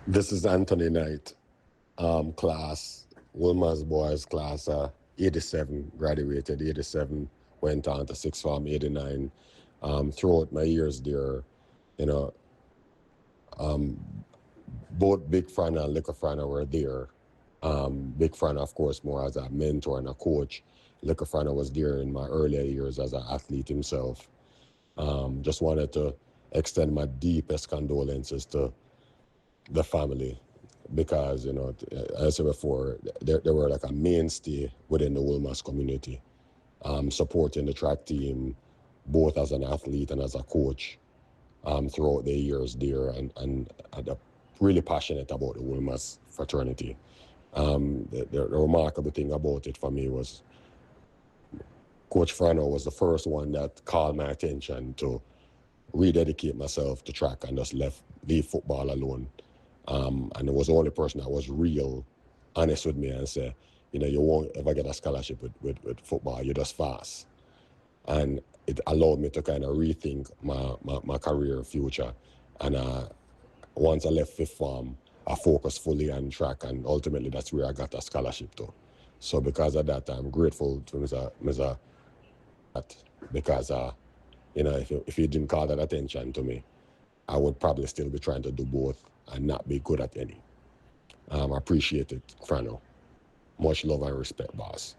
This is Anthony Knight, class, Wolmer's boys class 87, graduated 87, went on to sixth form 89. Throughout my years there, you know, both Big Franno and Little Franno were there. Big Franno, of course, more as a mentor and a coach. Little Franno was there in my earlier years as an athlete himself. Just wanted to extend my deepest condolences to the family because, as I said before, they were like a mainstay within the Wolmer's community, supporting the track team, both as an athlete and as a coach throughout the years there, and really passionate about the Wolmer's fraternity. The remarkable thing about it for me was Coach Franno was the first one that called my attention to rededicate myself to track and just leave football alone. And it was the only person that was real honest with me and said, you won't ever get a scholarship with football, you're just fast. And it allowed me to kind of rethink my career future. And once I left fifth form, I focused fully on track, and ultimately that's where I got a scholarship to. So because of that, I'm grateful to Mr. Because if you didn't call that attention to me, I would probably still be trying to do both and not be good at any. I appreciate it, Franno. Much love and respect, boss.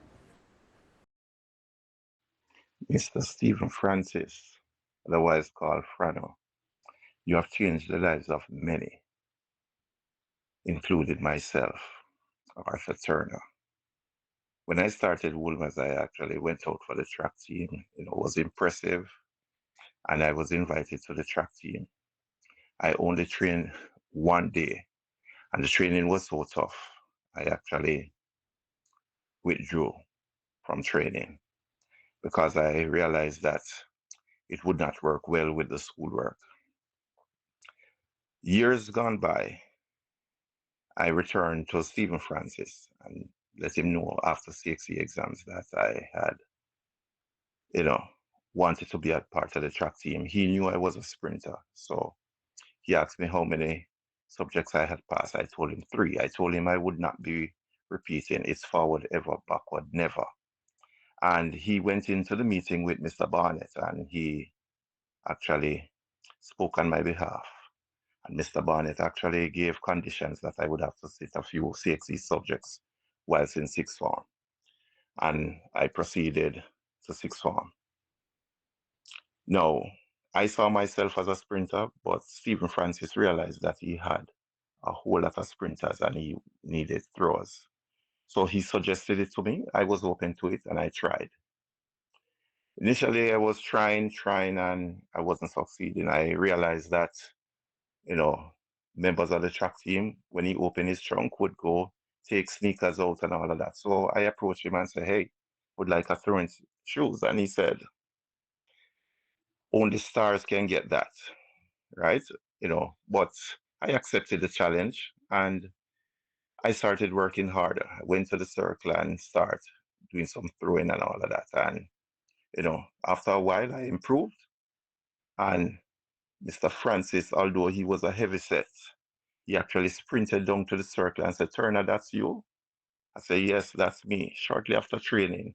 Mr. Stephen Francis, otherwise called Franno, you have changed the lives of many, including myself, Arthur Turner. When I started Wolmer's, I actually went out for the track team. It was impressive, and I was invited to the track team. I only trained one day, and the training was so tough. I actually withdrew from training because I realized that it would not work well with the schoolwork. Years gone by, I returned to Stephen Francis and let him know after CXC exams that I had, you know, wanted to be a part of the track team. He knew I was a sprinter. So he asked me how many subjects I had passed. I told him three. I told him I would not be repeating it's forward ever, backward never. And he went into the meeting with Mr. Barnett and he actually spoke on my behalf. And Mr. Barnett actually gave conditions that I would have to sit a few CXE subjects whilst in sixth form. And I proceeded to sixth form. Now, I saw myself as a sprinter, but Stephen Francis realized that he had a whole lot of sprinters and he needed throwers. So he suggested it to me. I was open to it and I tried. Initially, I was trying, and I wasn't succeeding. I realized that, you know, members of the track team, when he opened his trunk, would go take sneakers out and all of that. So I approached him and said, hey, would like a throwing shoes. And he said, only stars can get that, right? But I accepted the challenge and I started working harder. I went to the circle and started doing some throwing and all of that. And, after a while, I improved. And Mr. Francis, although he was a heavy set, he actually sprinted down to the circle and said, Turner, that's you? I said, yes, that's me. Shortly after training,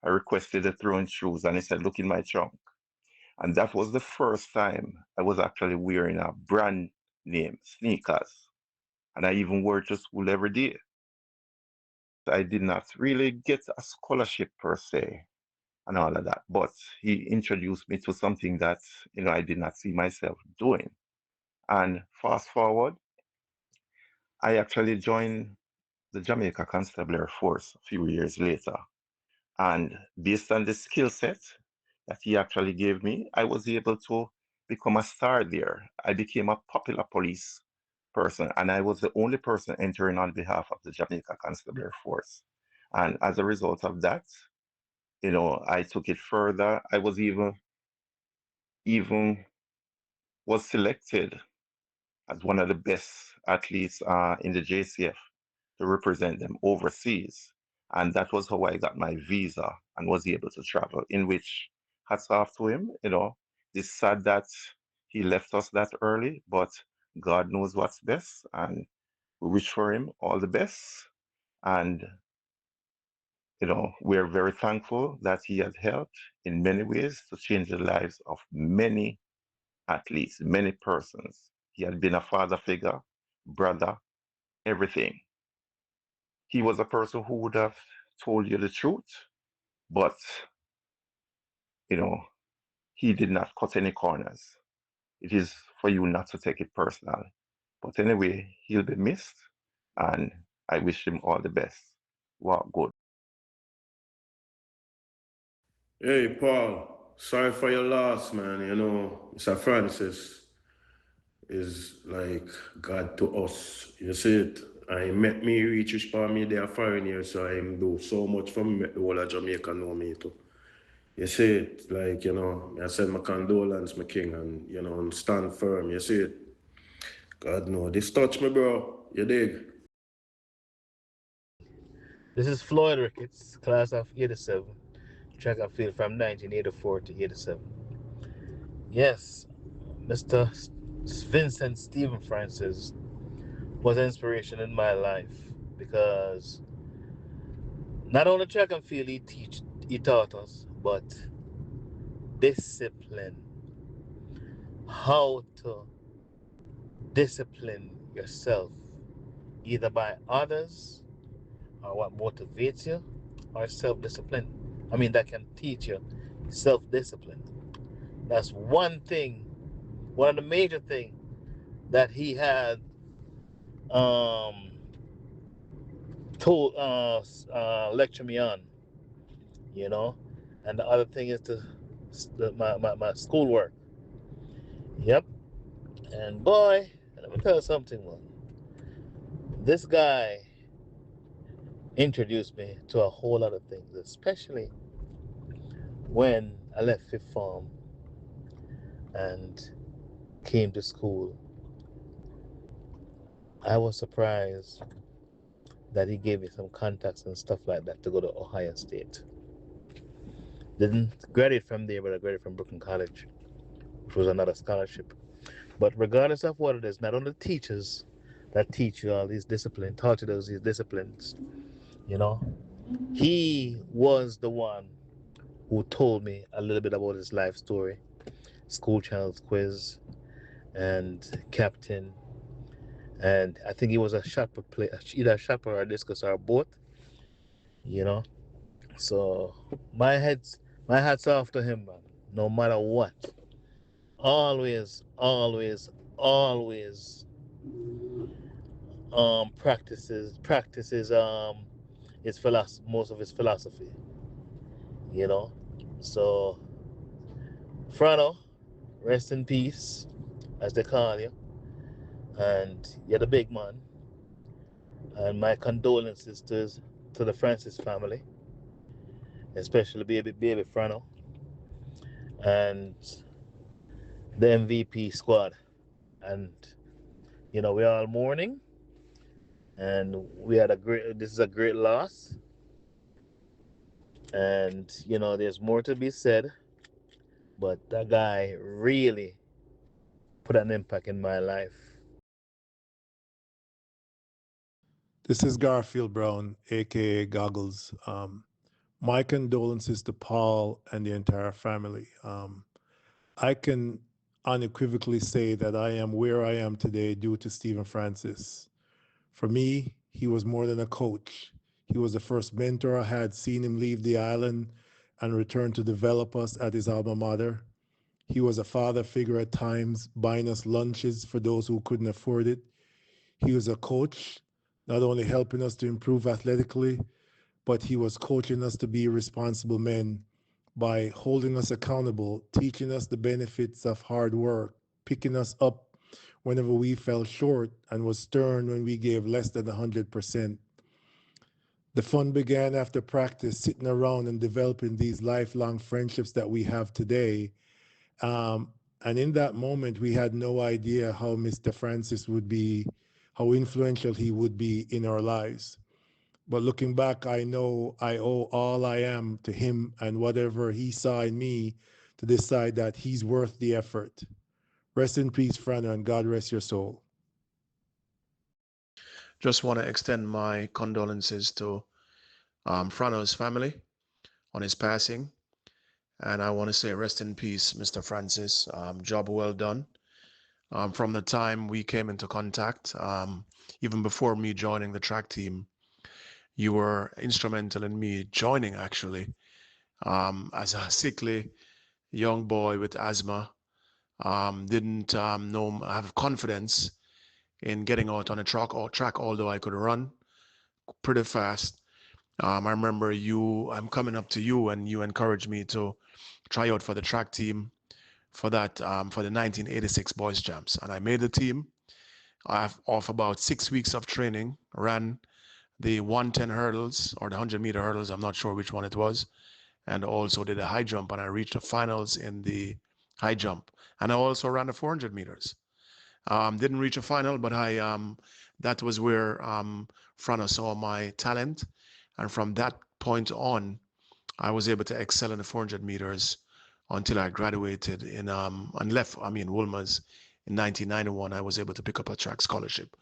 I requested the throwing shoes and he said, look in my trunk. And that was the first time I was actually wearing a brand name sneakers. And I even wore it to school every day. I did not really get a scholarship per se and all of that, but he introduced me to something that, I did not see myself doing. And fast forward, I actually joined the Jamaica Constabulary Force a few years later. And based on the skill set that he actually gave me, I was able to become a star there. I became a popular police person, and I was the only person entering on behalf of the Jamaica Constabulary Force. And as a result of that, I took it further. I was even was selected as one of the best athletes in the JCF to represent them overseas. And that was how I got my visa and was able to travel, in which hats off to him. It's sad that he left us that early, but God knows what's best. And We wish for him all the best. And, we're very thankful that he has helped in many ways to change the lives of many athletes, many persons. He had been a father figure, brother, everything. He was a person who would have told you the truth, but, you know, he did not cut any corners. It is for you not to take it personal. But anyway, he'll be missed, and I wish him all the best. Wow, good. Hey, Paul. Sorry for your loss, man. You know, Mr. Francis is like God to us. You see it? I met me reach for me there foreign here, so I do so much for me, make the whole of Jamaica know me too. You see it? Like, I send my condolence, my king, and, and stand firm. You see it? God know. This touch me, bro. You dig? This is Floyd Ricketts, class of 87, track and field from 1984 to 87. Yes, Mr. Vincent Stephen Francis was an inspiration in my life because not only track and field he taught us, but discipline, how to discipline yourself, either by others or what motivates you, or self-discipline. I mean, that can teach you self-discipline. That's one thing, one of the major things that he had um, told lecture me on, you know. And the other thing is my schoolwork. Yep. And boy, let me tell you something, man. This guy introduced me to a whole lot of things, especially when I left fifth form and came to school. I was surprised that he gave me some contacts and stuff like that to go to Ohio State. Didn't graduate from there, but I graduated from Brooklyn College, which was another scholarship. But regardless of what it is, not only teachers that teach you all these disciplines, taught you these disciplines, you know, he was the one who told me a little bit about his life story, school child's quiz, and captain. And I think he was a shot put play, either a shot or a discus or both, you know. So my head's my hat's off to him, man. No matter what, always, always, always practices his most of his philosophy, you know. So Franno, rest in peace, as they call you, and you're the big man. And my condolences to the Francis family, especially baby Franno and the MVP squad. And we're all mourning, and we had a great. This is a great loss, and there's more to be said. But that guy really put an impact in my life. This is Garfield Brown, aka Goggles. My condolences to Paul and the entire family. I can unequivocally say that I am where I am today due to Stephen Francis. For me, he was more than a coach. He was the first mentor I had seen him leave the island and return to develop us at his alma mater. He was a father figure at times, buying us lunches for those who couldn't afford it. He was a coach, not only helping us to improve athletically, but he was coaching us to be responsible men by holding us accountable, teaching us the benefits of hard work, picking us up whenever we fell short, and was stern when we gave less than 100%. The fun began after practice, sitting around and developing these lifelong friendships that we have today. Um, and in that moment, we had no idea how Mr. Francis would be, how influential he would be in our lives. But looking back, I know I owe all I am to him and whatever he saw in me to decide that he's worth the effort. Rest in peace, Franno, and God rest your soul. just want to extend my condolences to Franno's family on his passing. And I want to say rest in peace, Mr. Francis. Job well done. From the time we came into contact, even before me joining the track team, you were instrumental in me joining actually, as a sickly young boy with asthma. Didn't know have confidence in getting out on a track, although I could run pretty fast. I remember I'm coming up to you and you encouraged me to try out for the track team for for the 1986 Boys Champs. And I made the team. Off about 6 weeks of training, ran the 110 hurdles or the 100-meter hurdles. I'm not sure which one it was. And also did a high jump, and I reached the finals in the high jump. And I also ran the 400 meters. Didn't reach a final, but that was where Franno saw my talent. And from that point on, I was able to excel in the 400 meters until I graduated and left, Wolmer's in 1991. I was able to pick up a track scholarship.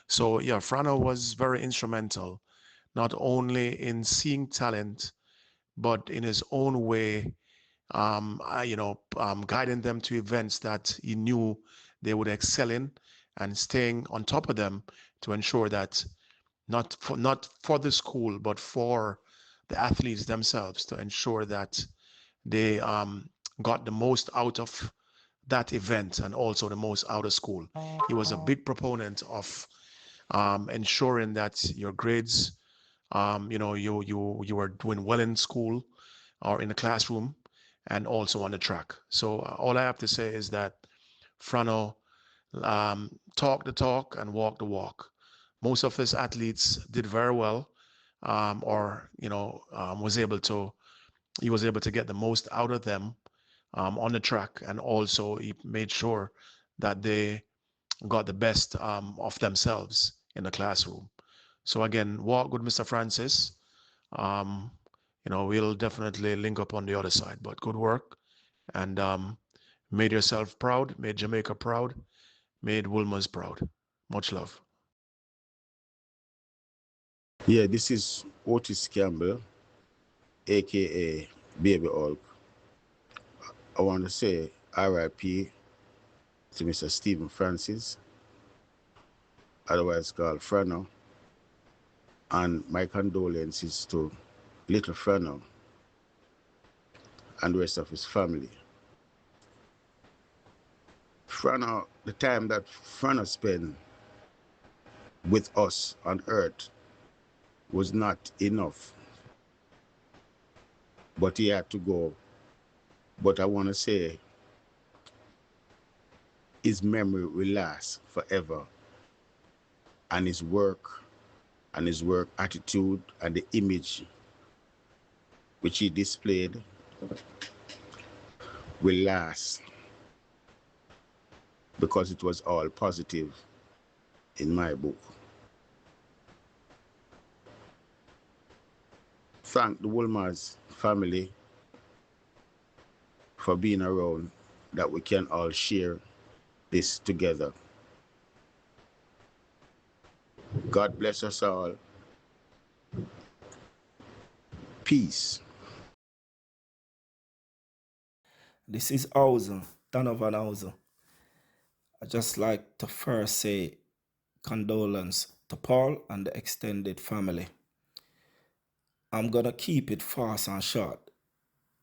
So yeah, Franno was very instrumental, not only in seeing talent, but in his own way, guiding them to events that he knew they would excel in and staying on top of them to ensure that not for the school, but for the athletes themselves, to ensure that they got the most out of that event and also the most out of school. He was a big proponent of ensuring that your grades, you were doing well in school or in the classroom and also on the track. So all I have to say is that Franno talked the talk and walked the walk. Most of his athletes did very well, or he was able to get the most out of them on the track, and also he made sure that they got the best of themselves in the classroom. So again, walk with Mr. Francis. Um, we'll definitely link up on the other side. But good work, and made yourself proud, made Jamaica proud, made Wolmer's proud. Much love. Yeah, this is Otis Campbell, aka Baby Hulk. I want to say RIP to Mr. Stephen Francis, otherwise called Franno, and my condolences to little Franno and the rest of his family. Franno, the time that Franno spent with us on earth was not enough, but he had to go. But I want to say his memory will last forever, and his work attitude and the image which he displayed will last because it was all positive in my book. Thank the Wolmer's family for being around, that we can all share this together. God bless us all. Peace. This is Hauser, Donovan Hauser. I just like to first say condolence to Paul and the extended family. I'm gonna keep it fast and short.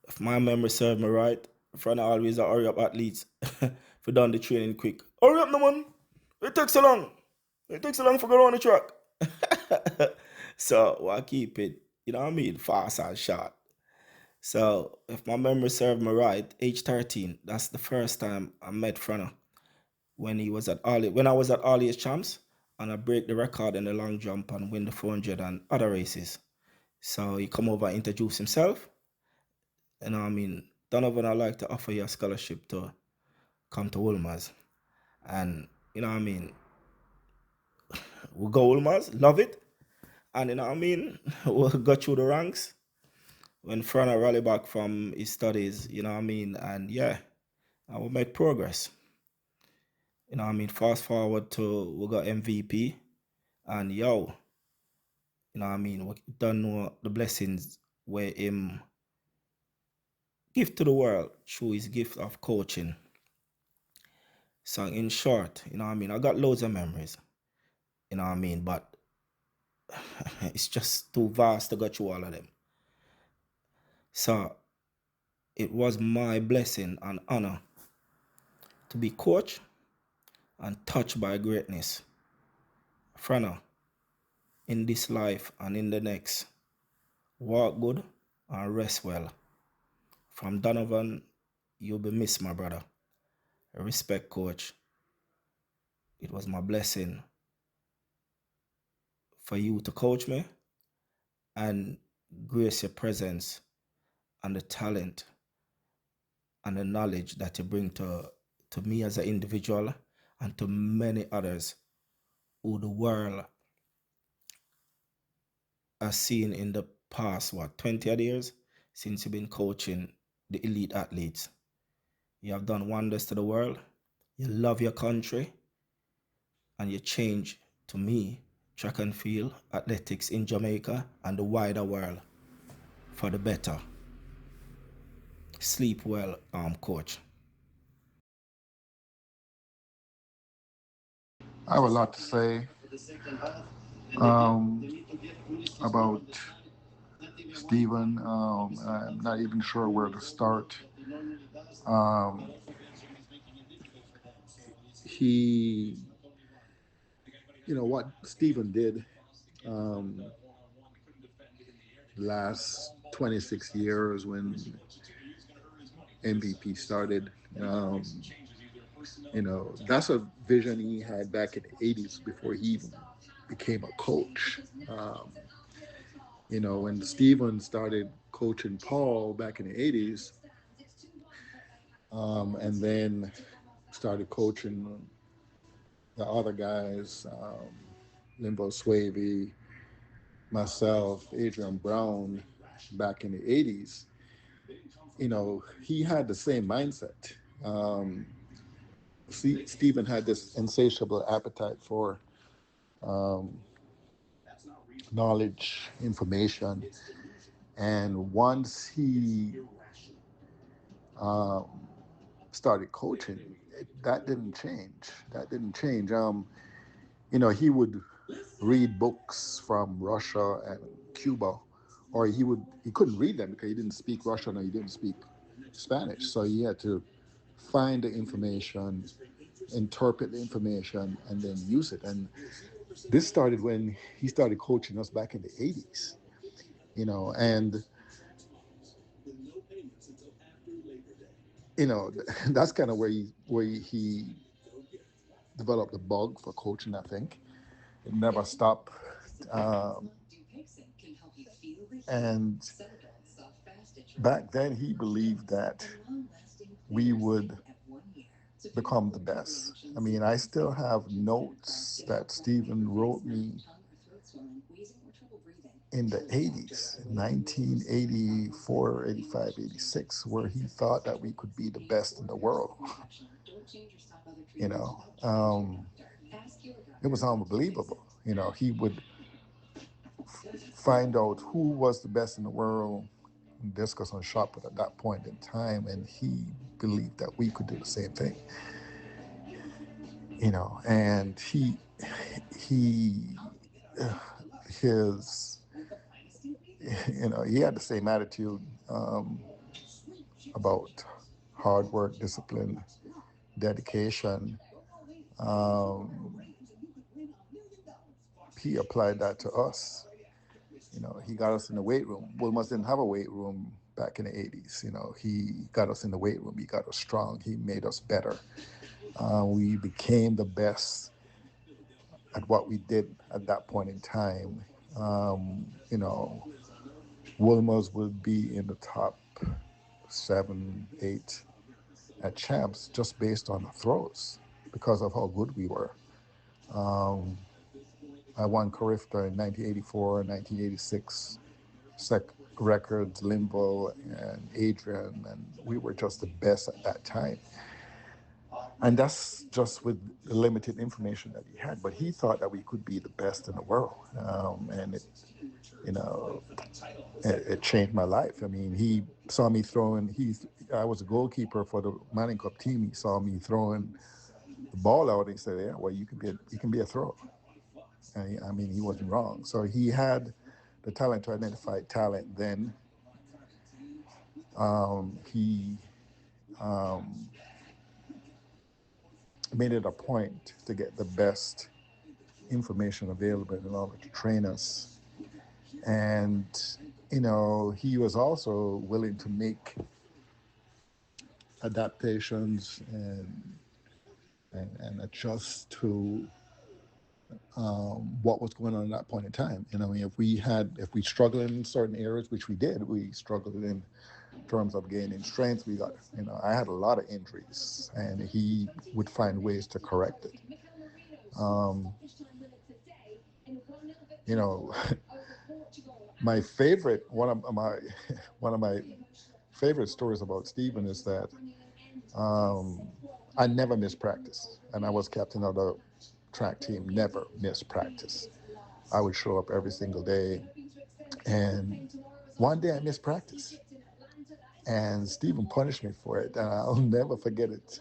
If my memory serves me right, friend always a hurry up athletes. If we done the training quick. Hurry up, no man. It takes so long. It takes so long for go on the track. So I keep it, fast and short. So if my memory serves me right, age 13, that's the first time I met Franno when I was at all his champs, and I break the record in the long jump and win the 400 and other races. So he come over and introduce himself. Donovan, I'd like to offer you a scholarship to come to Wolmer's. And, we'll go Wolmer's, love it. And, we'll go through the ranks when Franno rally back from his studies, and yeah, I will make progress. Fast forward to we got MVP, And yo, you know what I mean? We don't know the blessings where him give to the world through his gift of coaching. So in short, you know what I mean? I got loads of memories, you know what I mean? But it's just too vast to go through all of them. So it was my blessing and honor to be coached and touched by greatness. Franno, in this life and in the next, walk good and rest well. From Donovan, you'll be missed, my brother. Respect, coach. It was my blessing for you to coach me and grace your presence and the talent and the knowledge that you bring to me as an individual and to many others who the world has seen in the past, 20 odd years since you've been coaching the elite athletes. You have done wonders to the world. You love your country and you change, to me, track and field, athletics in Jamaica and the wider world for the better. Sleep well, coach. I have a lot to say um, about Stephen. I'm not even sure where to start. Um, he, what Stephen did um, the last 26 years when MVP started. That's a vision he had back in the 80s before he even became a coach. When Steven started coaching Paul back in the 80s, and then started coaching the other guys, Limbo Swavey, myself, Adrian Brown, back in the 80s, he had the same mindset. Stephen had this insatiable appetite for um, knowledge, information, and once he um, started coaching, that didn't change. That didn't change. He would read books from Russia and Cuba, or he couldn't read them because he didn't speak Russian or he didn't speak Spanish. So he had to find the information, interpret the information, and then use it. And this started when he started coaching us back in the 80s, and that's kind of where he developed a bug for coaching. I think it never stopped, um, and back then he believed that we would become the best. I mean, I still have notes that Stephen wrote me in the 80s, 1984, 85, 86, where he thought that we could be the best in the world. you know, um, it was unbelievable. He would find out who was the best in the world in discus and shot put at that point in time, and he believed that we could do the same thing. And he his he had the same attitude about hard work, discipline, dedication. Um, he applied that to us. He got us in the weight room. Wolmer didn't have a weight room back in the 80s. He got us in the weight room. He got us strong. He made us better. We became the best at what we did at that point in time. Wolmer's would be in the top 7, 8 at champs just based on the throws because of how good we were. Um, I won Carifta in 1984, 1986, Sec Records, Limbo, and Adrian, and we were just the best at that time. And that's just with the limited information that he had. But he thought that we could be the best in the world, and it, you know, it changed my life. I mean, he saw me throwing. I was a goalkeeper for the Manning Cup team. He saw me throwing the ball out, and he said, "Yeah, well, you can be a thrower." And I mean, he wasn't wrong. So he had the talent to identify talent. Then he made it a point to get the best information available in order to train us. And, he was also willing to make adaptations and adjust to what was going on at that point in time. If we struggled in certain areas, which we did, we struggled in terms of gaining strength. I had a lot of injuries, and he would find ways to correct it. Um, you know, my favorite one of my favorite stories about Stephen is that I never missed practice, and I was captain of the track team. Never missed practice. I would show up every single day, and one day I missed practice, and Stephen punished me for it, and I'll never forget it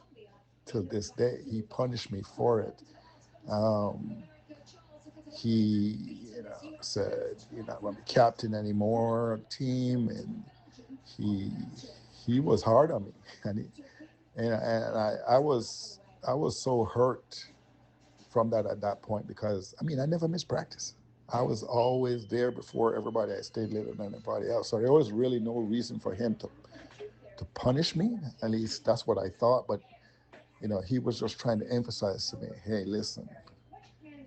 till this day. He punished me for it. Um, he, said, "You're not going to be captain anymore of the team," and he he was hard on me, and I was so hurt from that at that point, because I never missed practice. I was always there before everybody. I stayed later than everybody else, so there was really no reason for him to punish me. At least that's what I thought. But he was just trying to emphasize to me, hey, listen,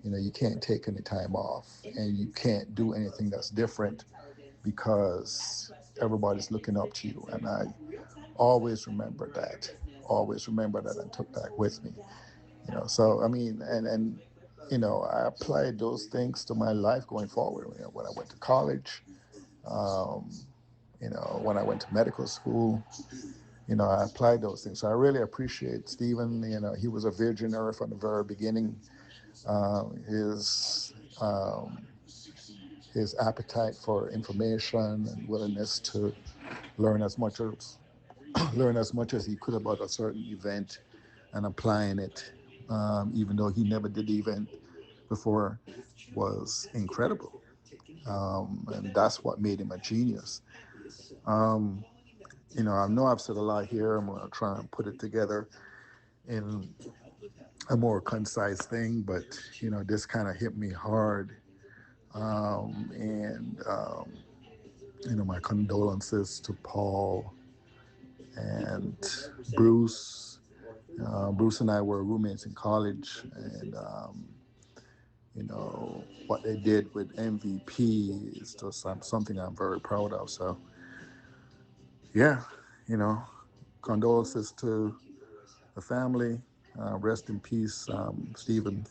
you can't take any time off, and you can't do anything that's different, because everybody's looking up to you. And I always remember that. Always remember that, and took that with me. So I applied those things to my life going forward. When I went to college, um, when I went to medical school, I applied those things. So I really appreciate Stephen. He was a visionary from the very beginning. His his appetite for information and willingness to learn as much as learn as much as he could about a certain event, and applying it, even though he never did the event before, was incredible. And that's what made him a genius. Um, I know I've said a lot here. I'm going to try and put it together in a more concise thing, but this kind of hit me hard. And my condolences to Paul and Bruce. Bruce and I were roommates in college, and what they did with MVP is just something I'm very proud of. So, yeah, condolences to the family. Rest in peace, Stephen.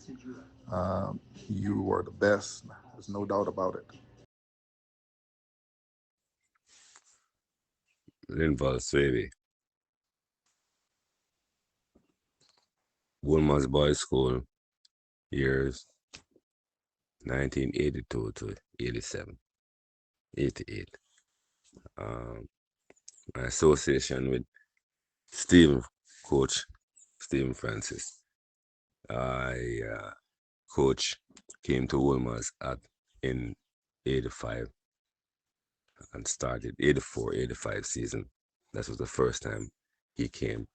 You were the best. There's no doubt about it. Linval Swavey, Wolmer's Boys School, years 1982 to 87, 88. My association with Steve, Coach Stephen Francis. I Coach came to Wolmer's in 85 and started 84, 85 season. That was the first time he came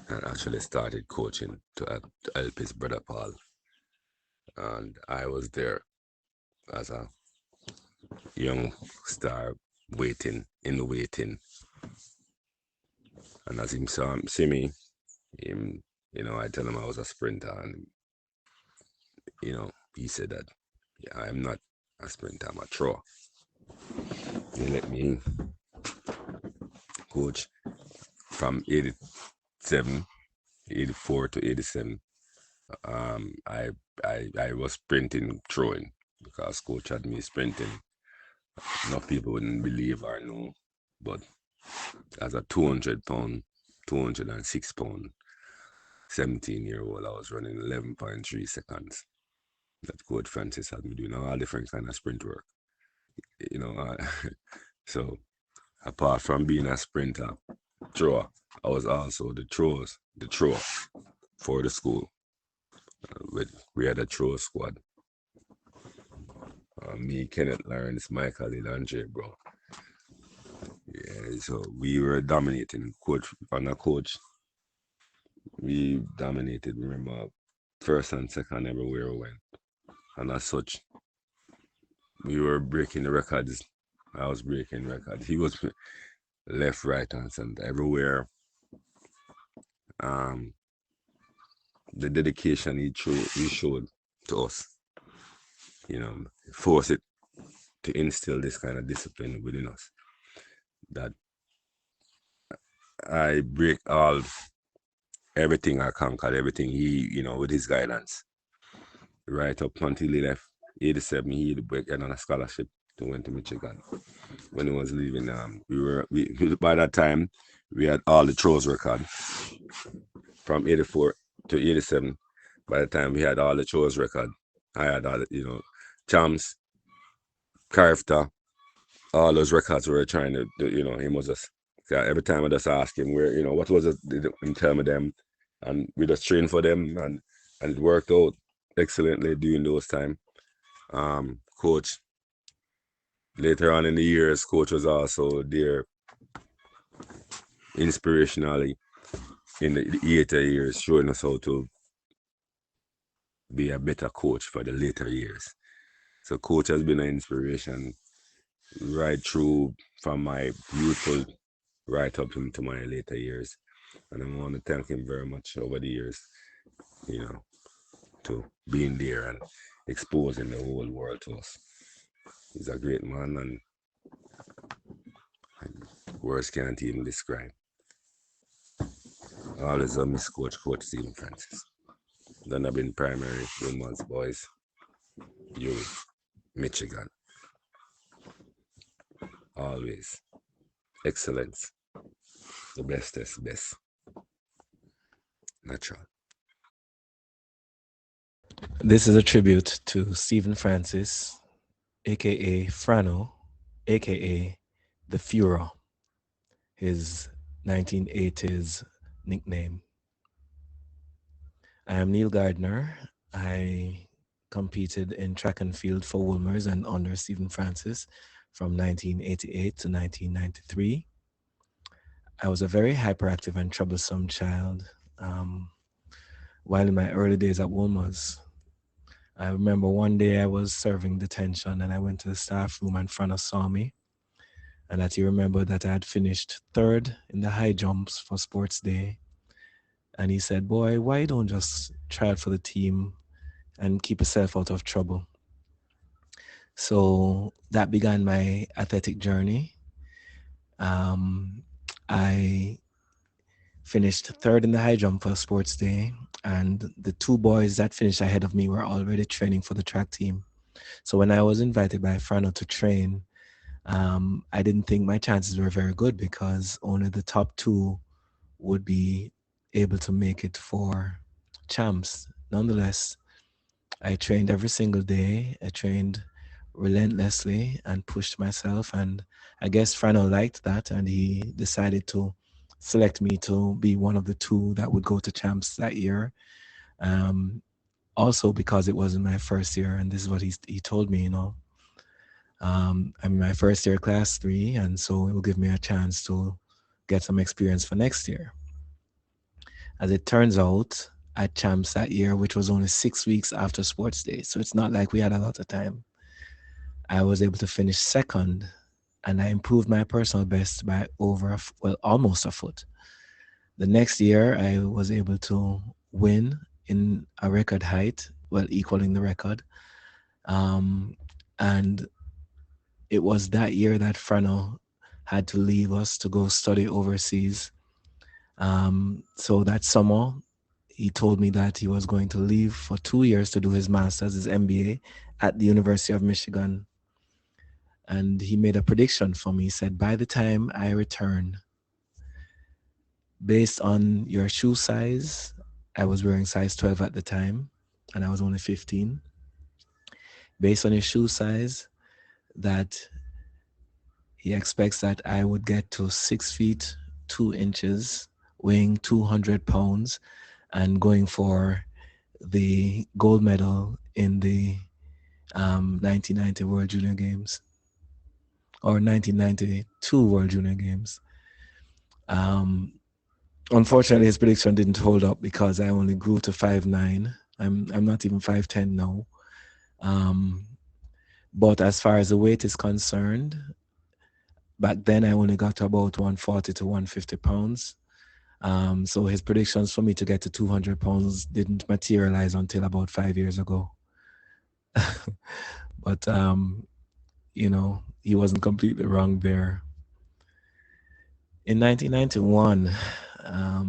and actually started coaching to help his brother Paul. And I was there as a young star in the waiting. And as him see me, I tell him I was a sprinter, and he said that I'm not a sprinter, I'm a thrower. He let me coach from 87, 84 to 87. I was sprinting, throwing, because coach had me sprinting. Enough people wouldn't believe or know, but as a 200-pound, 206-pound 17-year-old, I was running 11.3 seconds. That Coach Francis had me doing all different kind of sprint work. So apart from being a sprinter, thrower, I was also the thrower for the school. We had a throw squad. Me, Kenneth Lawrence, Michael, Andre, bro. Yeah, so we were dominating. Coach, we dominated. Remember, first and second everywhere we went. And as such, we were breaking the records. I was breaking records. He was left, right, and center everywhere. The dedication he showed to us, force it to instill this kind of discipline within us. That I break everything I conquered, everything he, with his guidance. Right up until he left 87, he had break on a scholarship to went to Michigan. When he was leaving, by that time we had all the throws record from 84 to 87. By the time we had all the throws record, I had all the, champs, Carifta, all those records we were trying to do, he was just, every time I just ask him where, what was it, him tell me them, and we just trained for them, and it worked out excellently during those time. Coach, later on in the years, coach was also there inspirationally in the later years, showing us how to be a better coach for the later years. So coach has been an inspiration right through from my youthful right up into my later years. And I want to thank him very much over the years, to being there and exposing the whole world to us. He's a great man, and words can't even describe. Always a miss Coach Stephen Francis. Then I've been primary, women's, boys, youth, Michigan. Always. Excellence. The bestest, best. Natural. This is a tribute to Stephen Francis, aka Franno, aka the Führer, his 1980s nickname. I am Neil Gardner. I competed in track and field for Wolmer's and under Stephen Francis from 1988 to 1993. I was a very hyperactive and troublesome child. While in my early days at Wolmer's, I remember one day I was serving detention and I went to the staff room and Franno saw me. And that he remembered that I had finished third in the high jumps for sports day. And he said, boy, why don't just try out for the team and keep yourself out of trouble? So that began my athletic journey. I finished third in the high jump for sports day, and the two boys that finished ahead of me were already training for the track team. So when I was invited by Franno to train, I didn't think my chances were very good because only the top two would be able to make it for champs. Nonetheless, I trained every single day. I trained relentlessly and pushed myself, and I guess Franno liked that, and he decided to select me to be one of the two that would go to champs that year. Also because it wasn't my first year, and this is what he told me, I'm in my first year class 3, and so it will give me a chance to get some experience for next year. As it turns out, at champs that year, which was only 6 weeks after sports day, so it's not like we had a lot of time, I was able to finish second, and I improved my personal best by almost a foot. The next year, I was able to win in a record height, equaling the record. And it was that year that Franno had to leave us to go study overseas. So that summer, he told me that he was going to leave for 2 years to do his master's, his MBA at the University of Michigan. And he made a prediction for me. He said, by the time I return, based on your shoe size I was wearing size 12 at the time, and I was only 15. Based on his shoe size, that he expects that I would get to 6 feet 2 inches, weighing 200 pounds, and going for the gold medal in the 1990 World Junior Games or 1992 World Junior Games. Unfortunately, his prediction didn't hold up because I only grew to 5'9". I'm not even 5'10" now. But as far as the weight is concerned, back then I only got to about 140 to 150 pounds. So his predictions for me to get to 200 pounds didn't materialize until about 5 years ago. But, he wasn't completely wrong there. In 1991,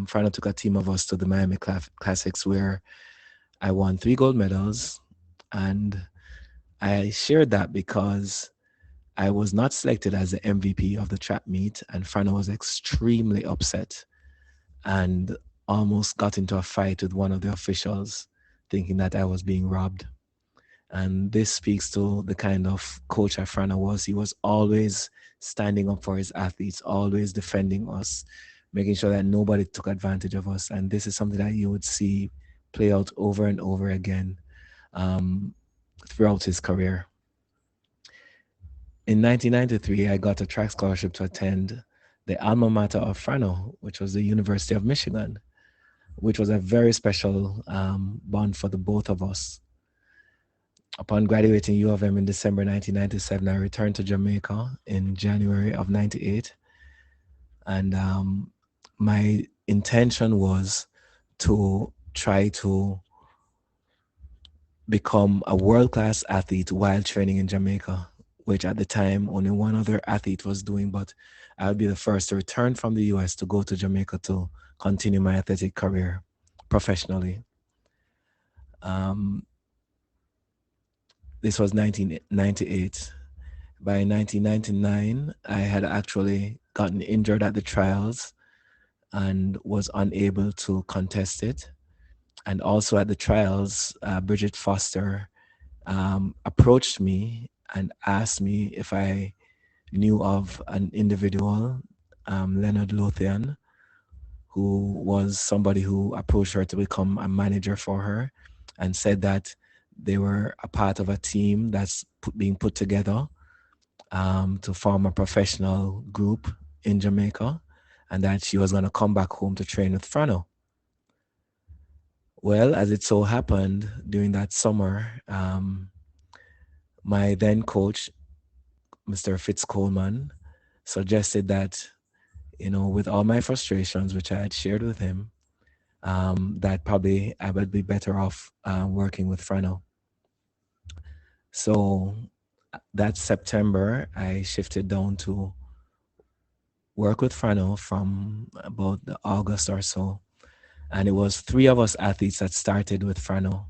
Franno took a team of us to the Miami Classics where I won 3 gold medals. And I shared that because I was not selected as the MVP of the track meet, and Franno was extremely upset and almost got into a fight with one of the officials, thinking that I was being robbed. And this speaks to the kind of coach that Franno was. He was always standing up for his athletes, always defending us, making sure that nobody took advantage of us. And this is something that you would see play out over and over again throughout his career. In 1993, I got a track scholarship to attend the alma mater of Franno, which was the University of Michigan, which was a very special bond for the both of us. Upon graduating U of M in December 1997, I returned to Jamaica in January of 98. And my intention was to try to become a world-class athlete while training in Jamaica, which at the time only one other athlete was doing, but I would be the first to return from the US to go to Jamaica to continue my athletic career professionally. This was 1998. By 1999, I had actually gotten injured at the trials and was unable to contest it. And also at the trials, Bridget Foster approached me and asked me if I knew of an individual, Leonard Lothian, who was somebody who approached her to become a manager for her and said that they were a part of a team that's being put together to form a professional group in Jamaica, and that she was going to come back home to train with Franno. Well, as it so happened, during that summer, my then coach, Mr. Fitz Coleman, suggested that, with all my frustrations, which I had shared with him, that probably I would be better off working with Franno. So that September, I shifted down to work with Franno from about August or so. And it was 3 of us athletes that started with Franno: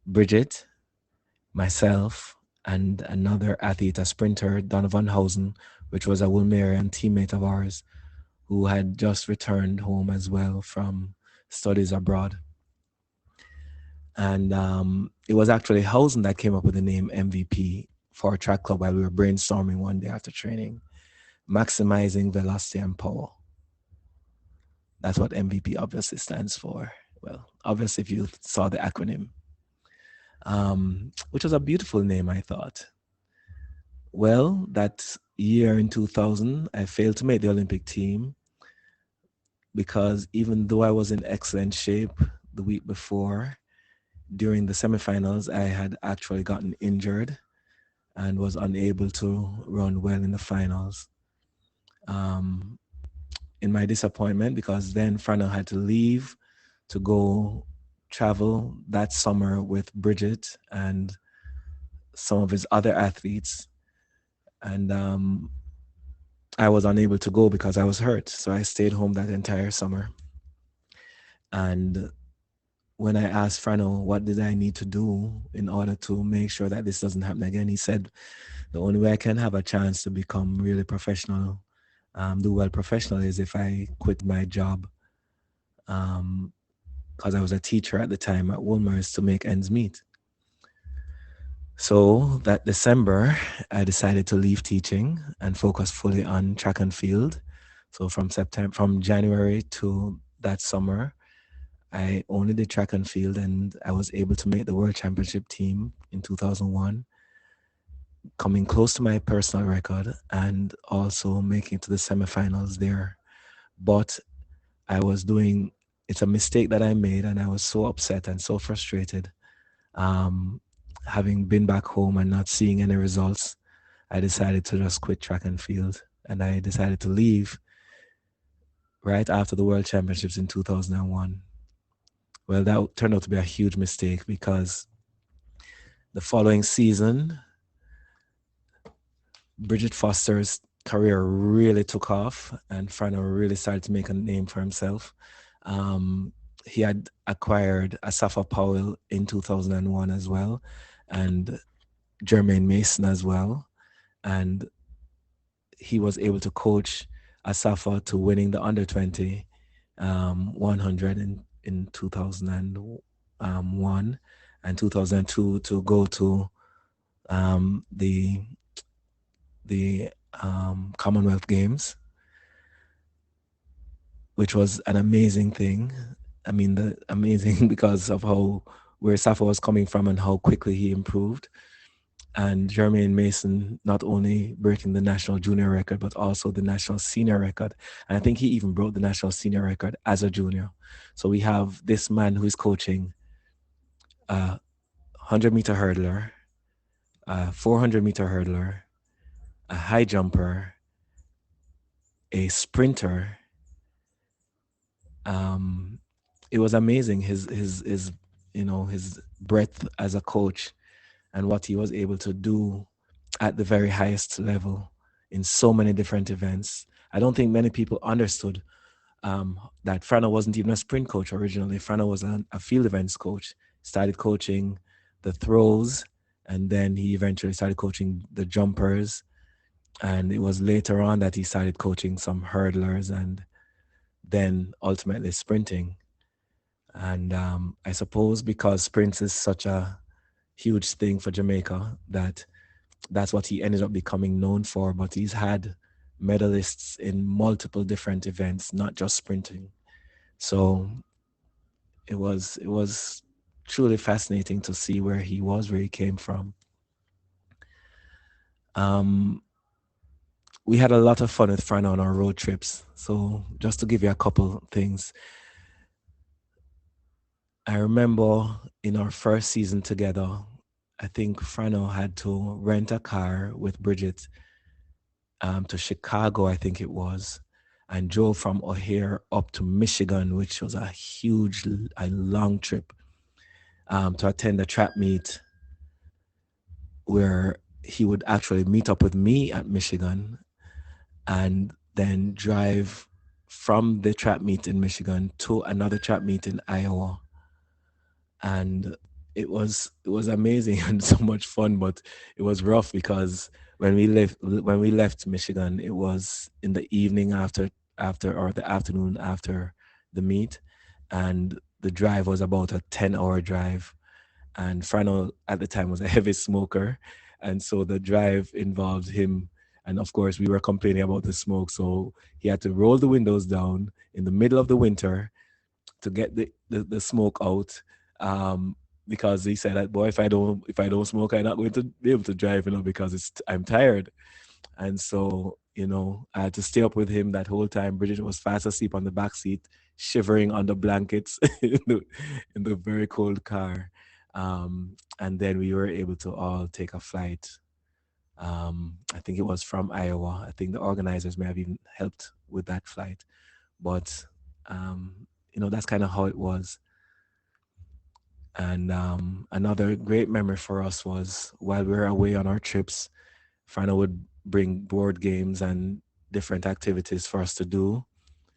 Bridget, myself, and another athlete, a sprinter, Donovan Housen, which was a Wolmerian teammate of ours who had just returned home as well from studies abroad. And it was actually Housen that came up with the name MVP for our track club while we were brainstorming one day after training: maximizing velocity and power. That's what MVP obviously stands for. Well, obviously, if you saw the acronym, which was a beautiful name, I thought. Well, that year in 2000, I failed to make the Olympic team because even though I was in excellent shape the week before, during the semifinals, I had actually gotten injured and was unable to run well in the finals. In my disappointment, because then Franno had to leave to go travel that summer with Bridget and some of his other athletes. And I was unable to go because I was hurt. So I stayed home that entire summer. And when I asked Franno, what did I need to do in order to make sure that this doesn't happen again, he said, the only way I can have a chance to become really professional, do well professionally, is if I quit my job because I was a teacher at the time at Wolmer, is to make ends meet. So that December, I decided to leave teaching and focus fully on track and field. So from January to that summer, I only did track and field, and I was able to make the World Championship team in 2001, coming close to my personal record and also making to the semifinals there. But it's a mistake that I made, and I was so upset and so frustrated. Having been back home and not seeing any results, I decided to just quit track and field, and I decided to leave right after the World Championships in 2001. Well, that turned out to be a huge mistake because the following season, Bridget Foster's career really took off, and Franno really started to make a name for himself. He had acquired Asafa Powell in 2001 as well, and Jermaine Mason as well. And he was able to coach Asafa to winning the under 20 100 in 2001 and 2002 to go to the Commonwealth Games, which was an amazing thing. I mean, amazing because of where Safa was coming from and how quickly he improved. And Jermaine Mason not only breaking the national junior record, but also the national senior record. And I think he even broke the national senior record as a junior. So we have this man who is coaching a 100-meter hurdler, a 400-meter hurdler, a high jumper, a sprinter. It was amazing his breadth as a coach and what he was able to do at the very highest level in so many different events. I don't think many people understood that Franno wasn't even a sprint coach originally. Franno was a field events coach. Started coaching the throws, and then he eventually started coaching the jumpers. And it was later on that he started coaching some hurdlers and then ultimately sprinting. And I suppose because sprints is such a huge thing for Jamaica, that's what he ended up becoming known for. But he's had medalists in multiple different events, not just sprinting. So it was truly fascinating to see where he came from. We had a lot of fun with Franno on our road trips. So just to give you a couple things, I remember in our first season together, I think Franno had to rent a car with Bridget to Chicago, I think it was, and drove from O'Hare up to Michigan, which was a long trip, to attend a trap meet where he would actually meet up with me at Michigan and then drive from the trap meet in Michigan to another trap meet in Iowa. And it was amazing and so much fun, but it was rough because when we left Michigan, it was in the evening after or the afternoon after the meet, and the drive was about a 10-hour drive. And Franno at the time was a heavy smoker, and so the drive involved him. And of course, we were complaining about the smoke, so he had to roll the windows down in the middle of the winter to get the smoke out. Because he said that, boy, if I don't smoke, I'm not going to be able to drive, because I'm tired. And so, I had to stay up with him that whole time. Bridget was fast asleep on the back seat, shivering under blankets in the very cold car. And then we were able to all take a flight. I think it was from Iowa. I think the organizers may have even helped with that flight. But, that's kind of how it was. And another great memory for us was while we were away on our trips, Franno would bring board games and different activities for us to do.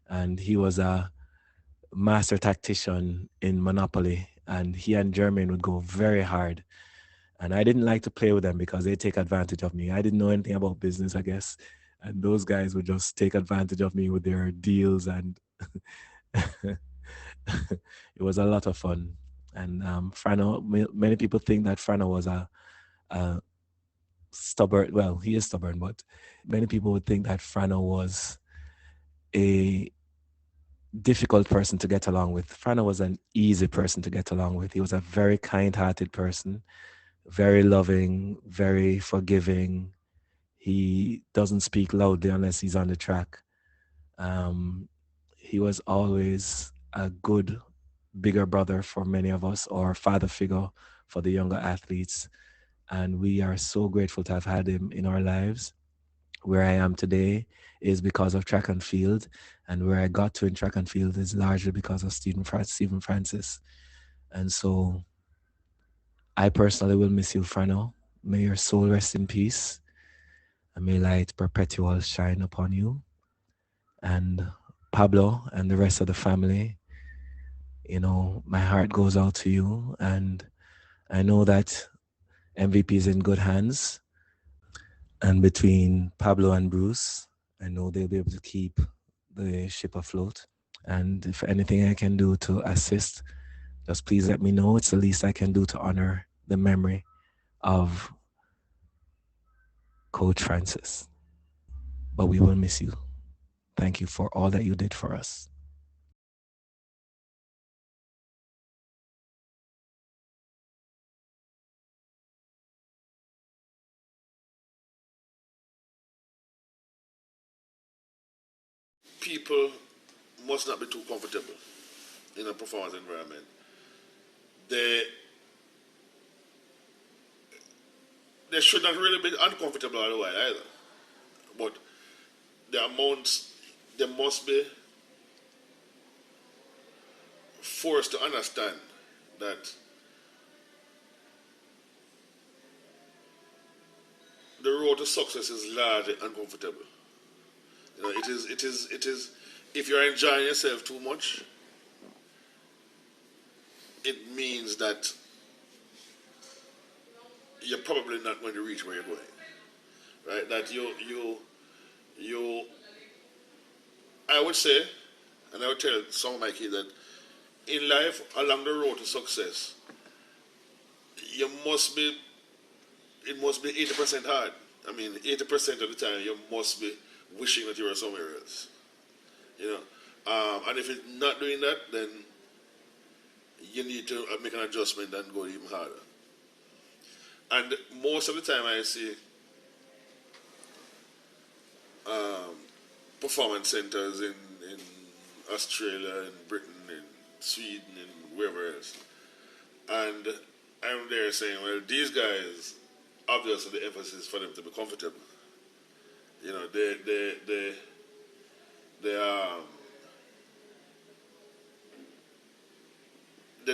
And he was a master tactician in Monopoly, and he and Jermaine would go very hard. And I didn't like to play with them because they take advantage of me. I didn't know anything about business, I guess. And those guys would just take advantage of me with their deals and it was a lot of fun. And Franno, many people think that Franno was a stubborn. Well, he is stubborn, but many people would think that Franno was a difficult person to get along with. Franno was an easy person to get along with. He was a very kind-hearted person, very loving, very forgiving. He doesn't speak loudly unless he's on the track. He was always a good, bigger brother for many of us, or father figure for the younger athletes. And we are so grateful to have had him in our lives. Where I am today is because of track and field, and where I got to in track and field is largely because of Stephen Francis. And so I personally will miss you, Franno. May your soul rest in peace, and may light perpetual shine upon you. And Pablo and the rest of the family, you know, my heart goes out to you, and I know that MVP is in good hands. And between Pablo and Bruce, I know they'll be able to keep the ship afloat. And if anything I can do to assist, just please let me know. It's the least I can do to honor the memory of Coach Francis. But we will miss you. Thank you for all that you did for us. People must not be too comfortable in a performance environment. They should not really be uncomfortable all the while either. But the amounts, they must be forced to understand that the road to success is largely uncomfortable. You know, it is. If you're enjoying yourself too much, it means that you're probably not going to reach where you're going, right? That you. I would say, and I would tell some of my kids that in life, along the road to success, you must be. It must be 80% hard. I mean, 80% of the time, you must be wishing that you were somewhere else. You know, and if it's not doing that, then you need to make an adjustment and go even harder. And most of the time, I see performance centers in Australia, in Britain, in Sweden, and wherever else. And I'm there saying, well, these guys, obviously the emphasis is for them to be comfortable. You know, they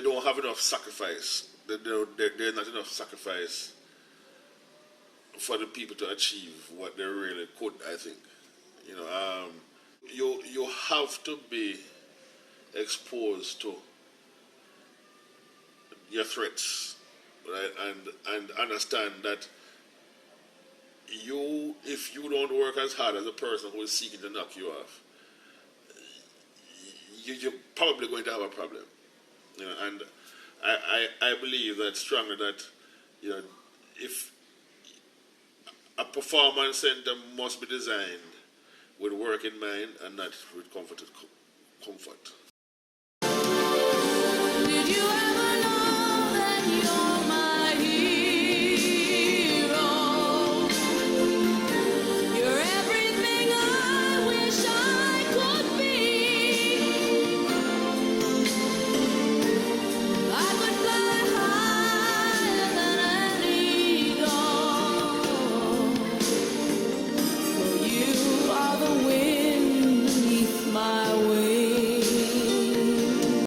don't have enough sacrifice. There's not enough sacrifice for the people to achieve what they really could, I think. You know, you have to be exposed to your threats, right? And understand that if you don't work as hard as a person who is seeking to knock you off, you're probably going to have a problem. You know, and I believe that strongly that, you know, if a performance center must be designed with work in mind and not with comfort.